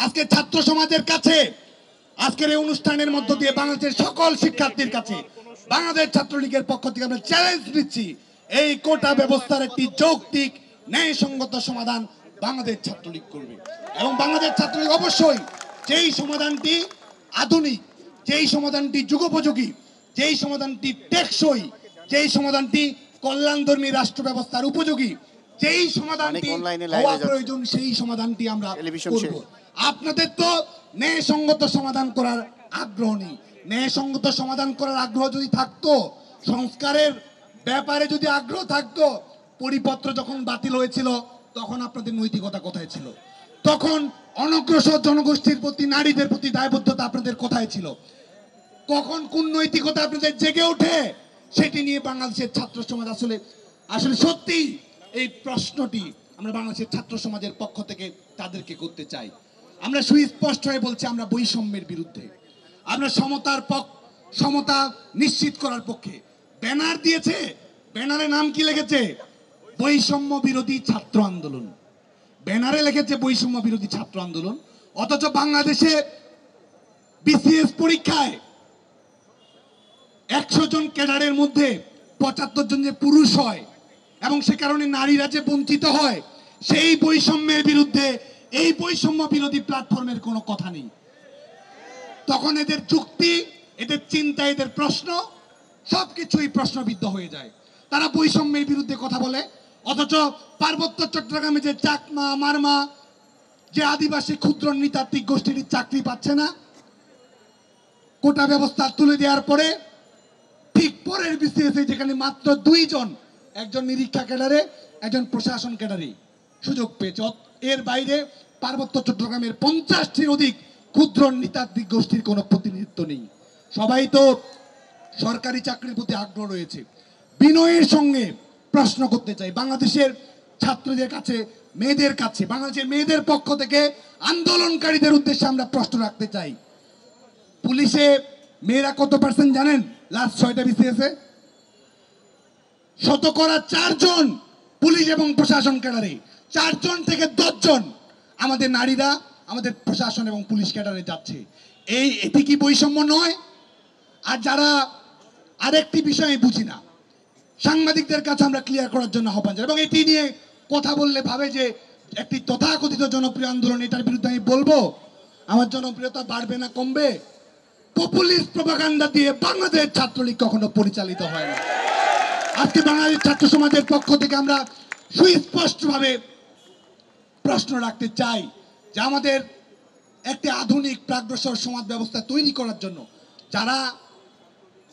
আজকে ছাত্র সমাজের কাছে আজকের এই অনুষ্ঠানের মধ্য দিয়ে বাংলাদেশের সকল শিক্ষার্থীর কাছে বাংলাদেশ ছাত্রলীগের পক্ষ থেকে আমরা চ্যালেঞ্জ দিচ্ছি, এই কোটা ব্যবস্থার একটি যৌক্তিক ন্যায়সঙ্গত সমাধান বাংলাদেশ ছাত্রলীগ করবে। এবং বাংলাদেশ ছাত্রলীগ অবশ্যই যেই সমাধানটি আধুনিক, যেই সমাধানটি যুগোপযোগী, যেই সমাধানটি টেকসই, যেই সমাধানটি কল্যাণধর্মী রাষ্ট্র ব্যবস্থার উপযোগী, যেই সমাধানটি হওয়া প্রয়োজন সেই সমাধানটি আমরা করব। আপনাদের তো ন্যায়সঙ্গত সমাধান করার আগ্রহ নেই। ন্যায়সঙ্গত সমাধান করার আগ্রহ যদি থাকতো, সংস্কারের ব্যাপারে যদি আগ্রহ থাকতো, পরিপত্র যখন বাতিল হয়েছিল তখন আপনাদের নৈতিকতা কোথায় ছিল? তখন অনগ্রসর জনগোষ্ঠীর প্রতি, নারীদের প্রতি দায়বদ্ধতা আপনাদের কোথায় ছিল? কখন কোন নৈতিকতা আপনাদের জেগে ওঠে? সেটি নিয়ে বাংলাদেশের ছাত্র সমাজ আসলে আসলে সত্যি এই প্রশ্নটি আমরা বাংলাদেশের ছাত্র সমাজের পক্ষ থেকে তাদেরকে করতে চাই। আমরা সুস্পষ্ট হয়ে বলছি, আমরা বৈষম্যের বিরুদ্ধে, আমরা সমতা নিশ্চিত করার পক্ষে। ব্যানার দিয়েছে, ব্যানারে নাম কি লিখেছে? বৈষম্য বিরোধী ছাত্র আন্দোলন। ব্যানারে লিখেছে বৈষম্য বিরোধী ছাত্র আন্দোলন, অথচ বাংলাদেশে বিসিএস পরীক্ষায় 100 জন ক্যাডারের মধ্যে 75 জন যে পুরুষ হয় এবং সে কারণে নারীরা যে বঞ্চিত হয়, সেই বৈষম্যের বিরুদ্ধে এই বৈষম্য বিরোধী প্ল্যাটফর্মের কোনো কথা নেই। তখন এদের যুক্তি, এদের চিন্তা, এদের প্রশ্ন সবকিছুই প্রশ্নবিদ্ধ হয়ে যায়। তারা বৈষম্যের বিরুদ্ধে কথা বলে, অথচ পার্বত্য চট্টগ্রামে যে চাকমা, মারমা, যে আদিবাসী ক্ষুদ্র নৃতাত্ত্বিক গোষ্ঠীর চাকরি পাচ্ছে না, কোটা ব্যবস্থা তুলে দেওয়ার পরে ঠিক পরের বিসিএস যেখানে মাত্র 2 জন, একজন নিরীক্ষা ক্যাডারে, একজন প্রশাসন ক্যাডারে সুযোগ পেয়েছে। এর বাইরে পার্বত্য চট্টগ্রামের 50টির অধিক ক্ষুদ্র নৃতাত্ত্বিক গোষ্ঠীর কোনো প্রতিনিধিত্ব নেই। সবাই তো সরকারি চাকরির প্রতি আগ্রহ রয়েছে। বিনয়ের সঙ্গে প্রশ্ন করতে চাই বাংলাদেশের ছাত্রদের কাছে, মেয়েদের কাছে, বাংলাদেশের মেয়েদের পক্ষ থেকে আন্দোলনকারীদের উদ্দেশ্যে আমরা প্রশ্ন রাখতে চাই। পুলিশে মেয়েরা কত পার্সেন্ট জানেন? লাস্ট 6টা বিসিএসে শতকরা 4 জন পুলিশ এবং প্রশাসন ক্যাডারে, 4 জন থেকে 10 জন আমাদের নারীরা আমাদের প্রশাসন এবং পুলিশ ক্যাডারে যাচ্ছে। এটি কি বৈষম্য নয়? আর যারা আরেকটি বিষয় বুঝি না, সাংবাদিকদের কাছে আমরা ক্লিয়ার করার জন্য আহ্বান জানাই, এবং এটি নিয়ে কথা বললে ভাবে যে একটি তথাকথিত জনপ্রিয় আন্দোলন, এটার বিরুদ্ধে আমি বলবো, আমার জনপ্রিয়তা বাড়বে না কমবে? পপুলিস্ট প্রপাগান্ডা দিয়ে বাংলাদেশ ছাত্রলীগ কখনো পরিচালিত হয় না। আজকে বাংলাদেশ ছাত্র সমাজের পক্ষ থেকে আমরা সুস্পষ্টভাবে প্রশ্ন রাখতে চাই যে আমাদের একটি আধুনিক প্রাগ্রসর সমাজ ব্যবস্থা তৈরি করার জন্য যারা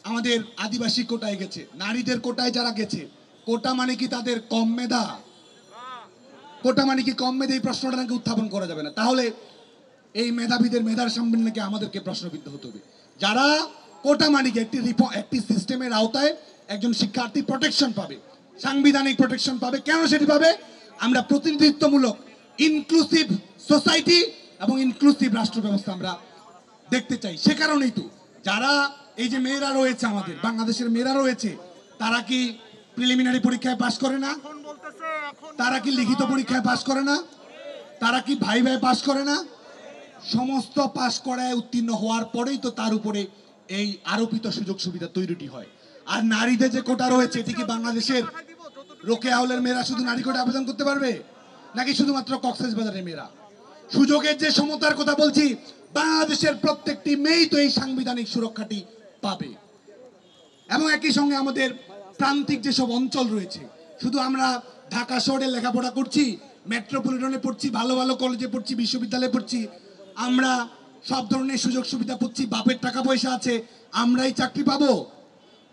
আমাদের আদিবাসী কোটায় গেছে, নারীদের কোটায় যারা গেছে, কোটা মানে কি তাদের কম মেধা? কোটা মানে কি কম মেধা? এই প্রশ্নটা নাকি উত্থাপন করা যাবে না। তাহলে এই মেধাবীদের মেধার সামনে নাকি আমাদেরকে প্রশ্নবিদ্ধ হতে হবে। যারা কোটা মানে কি একটি সিস্টেমের আওতায় একজন শিক্ষার্থী প্রোটেকশন পাবে, সাংবিধানিক প্রোটেকশন পাবে। কেন সেটি পাবে? আমরা প্রতিনিধিত্বমূলক ইনক্লুসিভ সোসাইটি এবং ইনক্লুসিভ রাষ্ট্র ব্যবস্থা আমরা দেখতে চাই। সে কারণেই তো যারা এই যে মেয়েরা রয়েছে, আমাদের বাংলাদেশের মেয়েরা রয়েছে, তারা কি প্রিলিমিনারি পরীক্ষায় পাশ করে না? তারা কি লিখিত পরীক্ষায় পাশ করে না? তারা কি ভাইভায় পাশ করে না? সমস্ত পাশ করায় উত্তীর্ণ হওয়ার পরেই তো তার উপরে এই আরোপিত সুযোগ সুবিধা তৈরিটি হয়। আর নারীদের যে কোটা রয়েছে, এটি কি বাংলাদেশের রোকেয়া হলের মেয়েরা শুধু নারী কোটা আবেদন করতে পারবে, নাকি শুধুমাত্র কক্সবাজারের মেয়েরা? সুযোগের যে সমতার কথা বলছি, বাংলাদেশের প্রত্যেকটি মেয়েই তো এই সাংবিধানিক সুরক্ষাটি পাবে। এবং একই সঙ্গে আমাদের প্রান্তিক যেসব অঞ্চল রয়েছে, শুধু আমরা ঢাকা শহরে লেখাপড়া করছি, মেট্রোপলিটনে পড়ছি, ভালো ভালো কলেজে পড়ছি, বিশ্ববিদ্যালয়ে পড়ছি, আমরা সব ধরনের সুযোগ সুবিধা পাচ্ছি, বাপের টাকা পয়সা আছে, আমরাই চাকরি পাবো?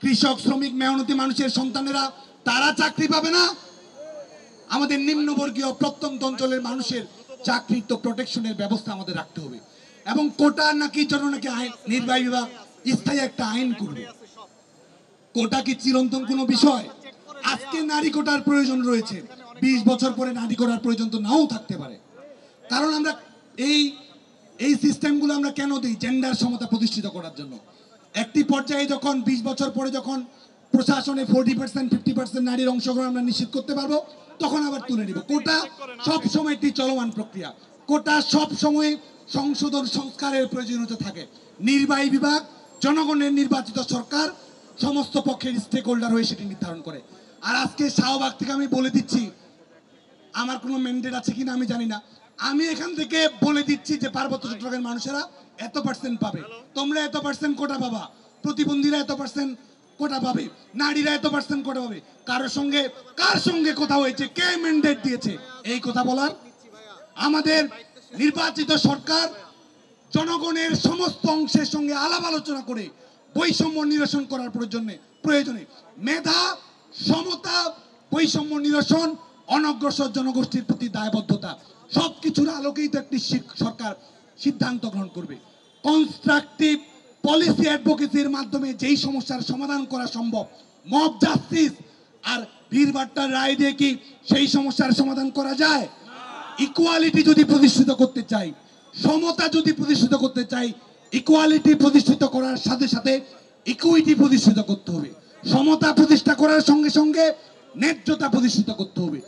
কৃষক, শ্রমিক, মেহনতি মানুষের সন্তানেরা তারা চাকরি পাবে না? আমাদের নিম্নবর্গীয় প্রত্যন্ত অঞ্চলের মানুষের চাকরির তো প্রোটেকশনের ব্যবস্থা আমাদের রাখতে হবে। এবং কোটা নাকি জন্য নাকি আইন, নির্বাহী বিভাগ স্থায়ী একটা আইন করবে। কোটা কি চিরন্তন কোনো বিষয়? আজকে নারী কোটার প্রয়োজন রয়েছে, 20 বছর পরে নারী কোটার প্রয়োজন তো নাও থাকতে পারে। কারণ আমরা এই সিস্টেমগুলো আমরা কেন দিই? জেন্ডার সমতা প্রতিষ্ঠিত করার জন্য। একটি পর্যায়ে যখন 20 বছর পরে যখন প্রশাসনে 40%, 50% নারীর অংশগ্রহণ আমরা নিশ্চিত করতে পারবো, তখন আবার তুলে নিব। কোটা সব সময় একটি চলমান প্রক্রিয়া। কোটা সব সময় সংশোধন সংস্কারের প্রয়োজনীয়তা থাকে। নির্বাহী বিভাগ, জনগণের নির্বাচিত সরকার সমস্ত পক্ষের স্টেক হোল্ডার হয়ে সেটি নির্ধারণ করে। আর আজকে শাহবাগ থেকে আমি বলে দিচ্ছি, আমার কোনো ম্যান্ডেট আছে কিনা আমি জানি না, আমি এখান থেকে বলে দিচ্ছি যে পার্বত্য চট্টগ্রামের মানুষেরা এত পার্সেন্ট পাবে, তোমরা এত পার্সেন্ট কোটা পাবা, প্রতিবন্ধীরা এত পার্সেন্ট কোটা পাবে, নারীরা এত পার্সেন্ট কোটা পাবে। কার সঙ্গে কথা হয়েছে, কে ম্যান্ডেট দিয়েছে এই কথা বলার? আমাদের নির্বাচিত সরকার জনগণের সমস্ত অংশের সঙ্গে আলাপ আলোচনা করে বৈষম্য নিরসন করার প্রয়োজনে মেধা, সমতা, বৈষম্য নিরসন, অনগ্রসর জনগোষ্ঠীর প্রতি দায়বদ্ধতা সবকিছুর আলোকেই তো একটি সরকার সিদ্ধান্ত গ্রহণ করবে। কনস্ট্রাকটিভ পলিসি অ্যাডভোকেসির মাধ্যমে যেই সমস্যার সমাধান করা সম্ভব, মব জাস্টিস আর ভিড়ভাট্টার রায় দিয়ে কি সেই সমস্যার সমাধান করা যায়? ইকুয়ালিটি যদি প্রতিষ্ঠিত করতে চাই, সমতা যদি প্রতিষ্ঠিত করতে চাই, ইকুয়ালিটি প্রতিষ্ঠিত করার সাথে সাথে ইকুইটি প্রতিষ্ঠিত করতে হবে। সমতা প্রতিষ্ঠা করার সঙ্গে সঙ্গে ন্যায্যতা প্রতিষ্ঠিত করতে হবে।